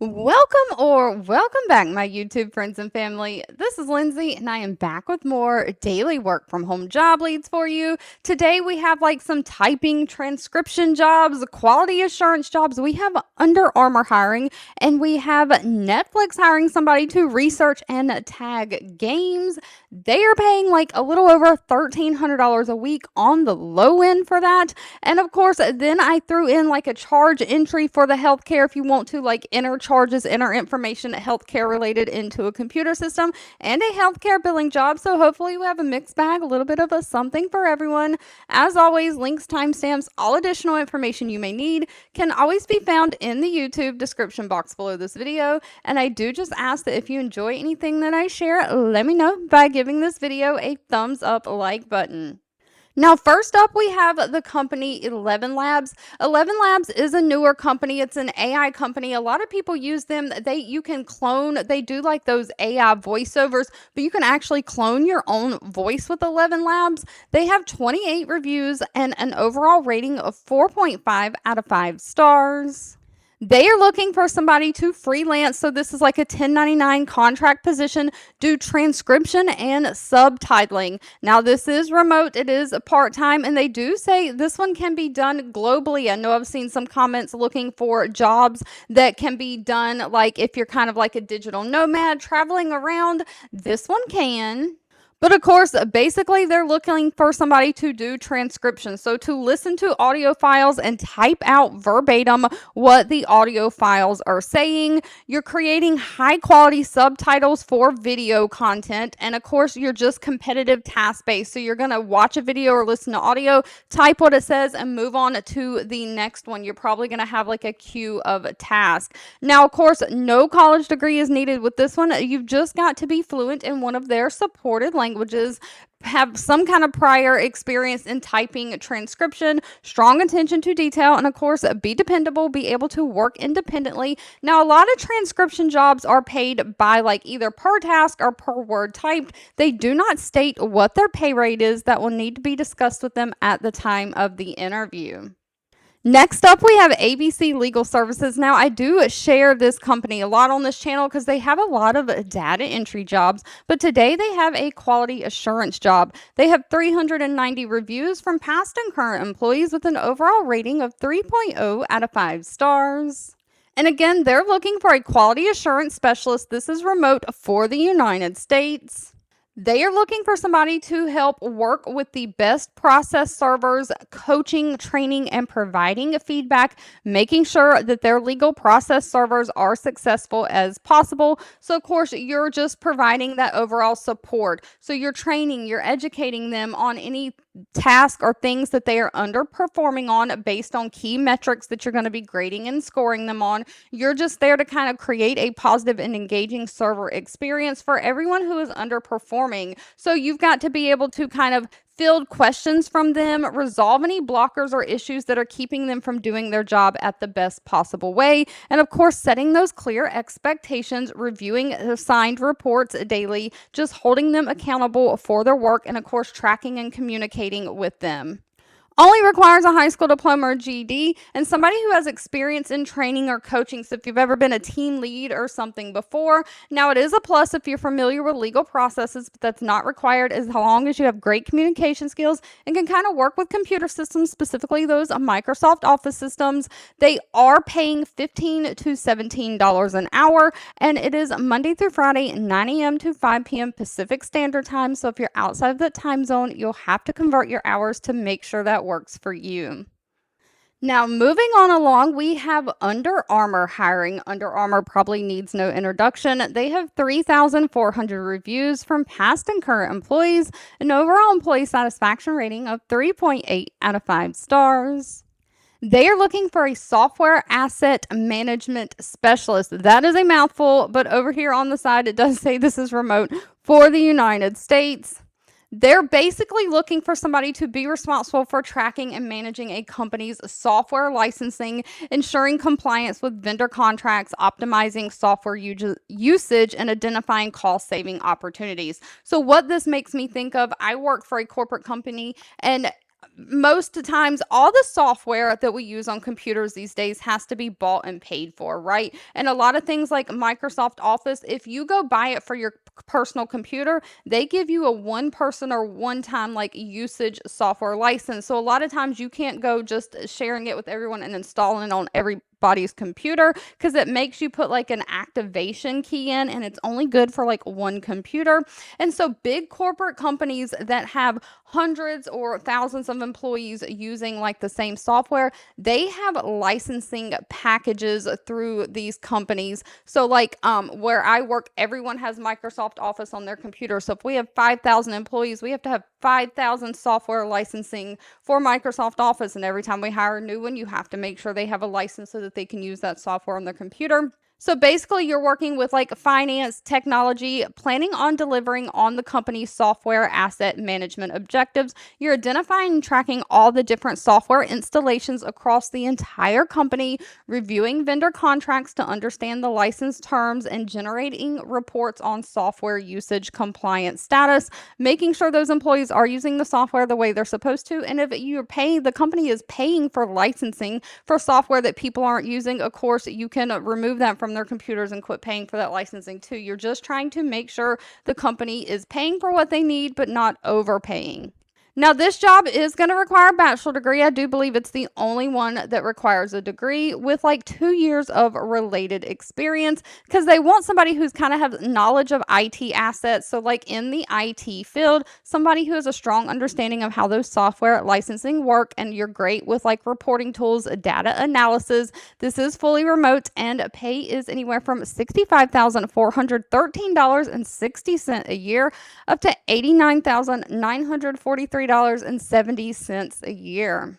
Welcome back, my YouTube friends and family. This is Lindsay, and I am back with more daily work from home job leads for you. Today, we have like some typing transcription jobs, quality assurance jobs. We have Under Armour hiring, and we have Netflix hiring somebody to research and tag games. They are paying like a little over $1,300 a week on the low end for that. And of course, then I threw in like a charge entry for the healthcare if you want to like enter charges, enter information healthcare related into a computer system, and a healthcare billing job. So hopefully we have a mixed bag, a little bit of a something for everyone. As always, links, timestamps, all additional information you may need can always be found in the YouTube description box below this video. And I do just ask that if you enjoy anything that I share, let me know by giving this video a thumbs up like button. Now, first up, we have the company ElevenLabs. ElevenLabs is a newer company. It's an AI company. A lot of people use them. You can clone. They do like those AI voiceovers, but you can actually clone your own voice with ElevenLabs. They have 28 reviews and an overall rating of 4.5 out of 5 stars. They are looking for somebody to freelance. So this is like a 1099 contract position, do transcription and subtitling. Now this is remote, it is part-time, and they do say this one can be done globally. I know I've seen some comments looking for jobs that can be done like if you're kind of like a digital nomad traveling around, this one can. But of course, basically, they're looking for somebody to do transcription. So to listen to audio files and type out verbatim what the audio files are saying. You're creating high quality subtitles for video content. And of course, you're just competitive task based. So you're going to watch a video or listen to audio, type what it says, and move on to the next one. You're probably going to have like a queue of tasks. Now, of course, no college degree is needed with this one. You've just got to be fluent in one of their supported languages, have some kind of prior experience in typing, transcription, strong attention to detail, and of course, be dependable, be able to work independently. Now, a lot of transcription jobs are paid by like either per task or per word typed. They do not state what their pay rate is. That will need to be discussed with them at the time of the interview. Next up, we have ABC Legal Services. Now, I do share this company a lot on this channel because they have a lot of data entry jobs, but today they have a quality assurance job. They have 390 reviews from past and current employees with an overall rating of 3.0 out of 5 stars. And again, they're looking for a quality assurance specialist. This is remote for the United States. They are looking for somebody to help work with the best process servers, coaching, training, and providing feedback, making sure that their legal process servers are successful as possible. So, of course, you're just providing that overall support. So, you're training, you're educating them on any task or things that they are underperforming on based on key metrics that you're going to be grading and scoring them on. You're just there to kind of create a positive and engaging server experience for everyone who is underperforming. So you've got to be able to kind of field questions from them, resolve any blockers or issues that are keeping them from doing their job at the best possible way. And of course, setting those clear expectations, reviewing assigned reports daily, just holding them accountable for their work, and of course, tracking and communicating with them. Only requires a high school diploma or GED and somebody who has experience in training or coaching. So if you've ever been a team lead or something before, now it is a plus if you're familiar with legal processes, but that's not required as long as you have great communication skills and can kind of work with computer systems, specifically those Microsoft Office systems. They are paying $15 to $17 an hour, and it is Monday through Friday, 9 a.m. to 5 p.m. Pacific Standard Time. So if you're outside of that time zone, you'll have to convert your hours to make sure that works for you. Now, moving on along, we have Under Armour hiring. Under Armour probably needs no introduction. They have 3,400 reviews from past and current employees, an overall employee satisfaction rating of 3.8 out of 5 stars. They are looking for a software asset management specialist. That is a mouthful, but over here on the side, it does say this is remote for the United States. They're basically looking for somebody to be responsible for tracking and managing a company's software licensing, ensuring compliance with vendor contracts, optimizing software usage, and identifying cost-saving opportunities. So what this makes me think of, I work for a corporate company, and most times all the software that we use on computers these days has to be bought and paid for, right? And a lot of things like Microsoft Office, if you go buy it for your personal computer, they give you a one person or one time like usage software license. So a lot of times you can't go just sharing it with everyone and installing it on everybody's computer, because it makes you put like an activation key in, and it's only good for like one computer. And so big corporate companies that have hundreds or thousands of employees using like the same software, they have licensing packages through these companies. So like where I work, everyone has Microsoft Office on their computer. So if we have 5,000 employees, we have to have 5,000 software licensing for Microsoft Office. And every time we hire a new one, you have to make sure they have a license so that they can use that software on their computer. So basically, you're working with like finance, technology, planning on delivering on the company's software asset management objectives. You're identifying and tracking all the different software installations across the entire company, reviewing vendor contracts to understand the license terms, and generating reports on software usage compliance status, making sure those employees are using the software the way they're supposed to. And if you're paying, the company is paying for licensing for software that people aren't using, of course, you can remove that from their computers and quit paying for that licensing too. You're just trying to make sure the company is paying for what they need, but not overpaying. Now, this job is going to require a bachelor degree. I do believe it's the only one that requires a degree with like 2 years of related experience, because they want somebody who's kind of has knowledge of IT assets. So like in the IT field, somebody who has a strong understanding of how those software licensing work, and you're great with like reporting tools, data analysis. This is fully remote, and pay is anywhere from $65,413.60 a year up to $89,943.70 a year.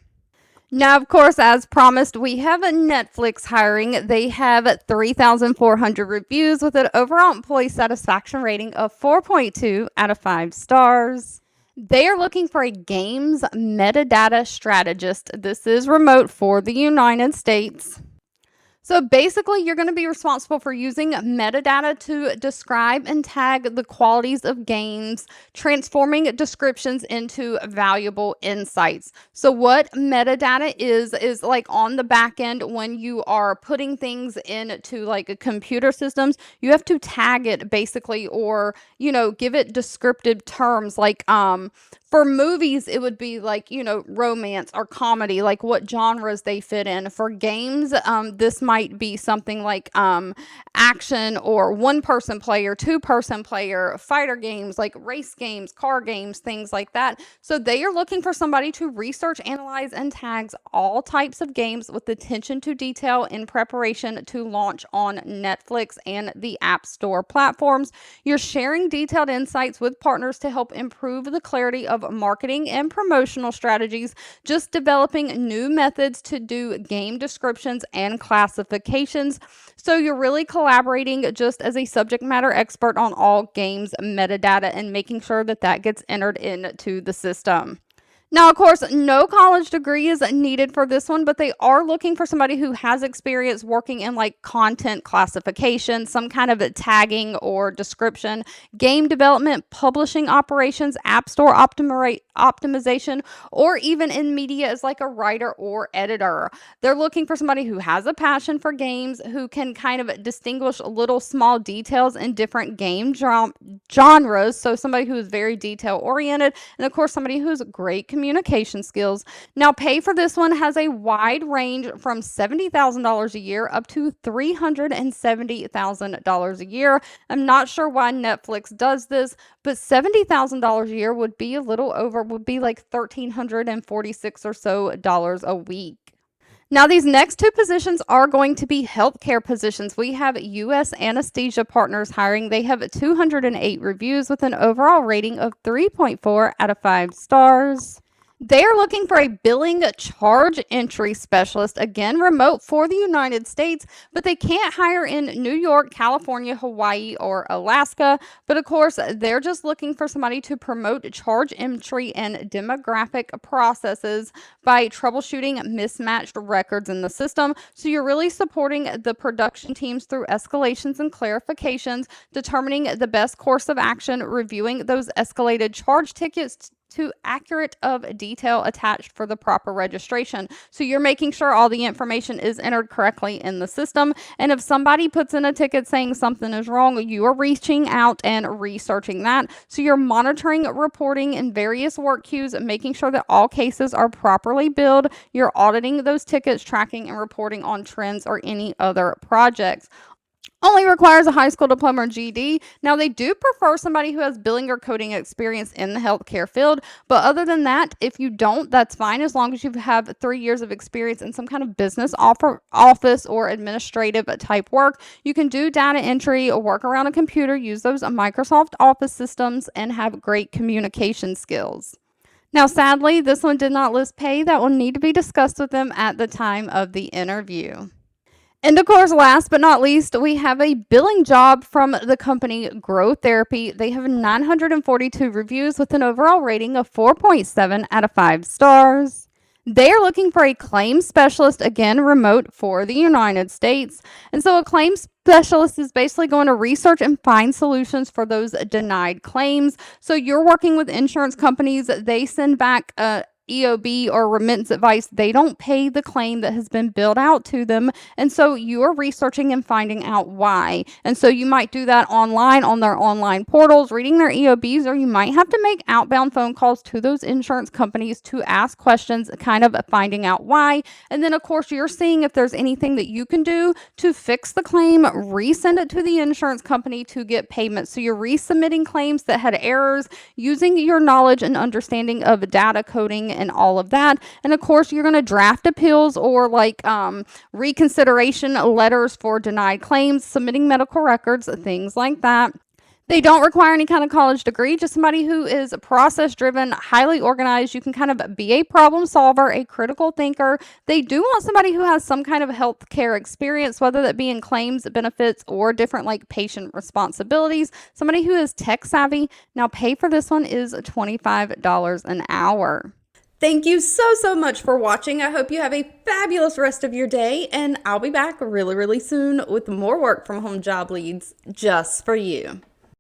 Now, of course, as promised, we have a Netflix hiring. They have 3,400 reviews with an overall employee satisfaction rating of 4.2 out of 5 stars. They are looking for a games metadata strategist. This is remote for the United States. So basically, you're going to be responsible for using metadata to describe and tag the qualities of games, transforming descriptions into valuable insights. So what metadata is like on the back end when you are putting things into like a computer systems, you have to tag it basically, or, give it descriptive terms like, for movies, it would be like, romance or comedy, like what genres they fit in. For games, this might be something like action or one-person player, two-person player, fighter games, like race games, car games, things like that. So they are looking for somebody to research, analyze, and tags all types of games with attention to detail in preparation to launch on Netflix and the App Store platforms. You're sharing detailed insights with partners to help improve the clarity of marketing and promotional strategies, just developing new methods to do game descriptions and classifications. So you're really collaborating just as a subject matter expert on all games metadata and making sure that that gets entered into the system. Now, of course, no college degree is needed for this one, but they are looking for somebody who has experience working in like content classification, some kind of a tagging or description, game development, publishing operations, app store optimization, or even in media as like a writer or editor. They're looking for somebody who has a passion for games, who can kind of distinguish little small details in different game genres. So somebody who is very detail oriented, and of course, somebody who's great communication skills. Now, pay for this one has a wide range from $70,000 a year up to $370,000 a year. I'm not sure why Netflix does this, but $70,000 a year would be like $1,346 or so a week. Now, these next two positions are going to be healthcare positions. We have U.S. Anesthesia Partners hiring. They have 208 reviews with an overall rating of 3.4 out of 5 stars. They are looking for a billing charge entry specialist, again, remote for the United States, but they can't hire in New York, California, Hawaii, or Alaska. But of course, they're just looking for somebody to promote charge entry and demographic processes by troubleshooting mismatched records in the system. So you're really supporting the production teams through escalations and clarifications, determining the best course of action, reviewing those escalated charge tickets to accurate of detail attached for the proper registration. So you're making sure all the information is entered correctly in the system. And if somebody puts in a ticket saying something is wrong, you are reaching out and researching that. So you're monitoring, reporting in various work queues, making sure that all cases are properly billed. You're auditing those tickets, tracking and reporting on trends or any other projects. Only requires a high school diploma or GED. Now, they do prefer somebody who has billing or coding experience in the healthcare field. But other than that, if you don't, that's fine as long as you have 3 years of experience in some kind of business office or administrative type work. You can do data entry or work around a computer, use those Microsoft Office systems, and have great communication skills. Now, sadly, this one did not list pay. That will need to be discussed with them at the time of the interview. And of course, last but not least, we have a billing job from the company Grow Therapy. They have 942 reviews with an overall rating of 4.7 out of 5 stars. They are looking for a claims specialist, again, remote for the United States. And so a claims specialist is basically going to research and find solutions for those denied claims. So you're working with insurance companies. They send back EOB or remittance advice. They don't pay the claim that has been billed out to them. And so you are researching and finding out why. And so you might do that online on their online portals, reading their EOBs, or you might have to make outbound phone calls to those insurance companies to ask questions, kind of finding out why. And then, of course, you're seeing if there's anything that you can do to fix the claim, resend it to the insurance company to get payment. So you're resubmitting claims that had errors using your knowledge and understanding of data coding and all of that. And of course, you're going to draft appeals or reconsideration letters for denied claims, submitting medical records, things like that. They don't require any kind of college degree, just somebody who is process driven, highly organized. You can kind of be a problem solver, a critical thinker. They do want somebody who has some kind of healthcare experience, whether that be in claims, benefits, or different patient responsibilities. Somebody who is tech savvy. Now, pay for this one is $25 an hour. Thank you so much for watching. I hope you have a fabulous rest of your day, and I'll be back really soon with more work from home job leads just for you.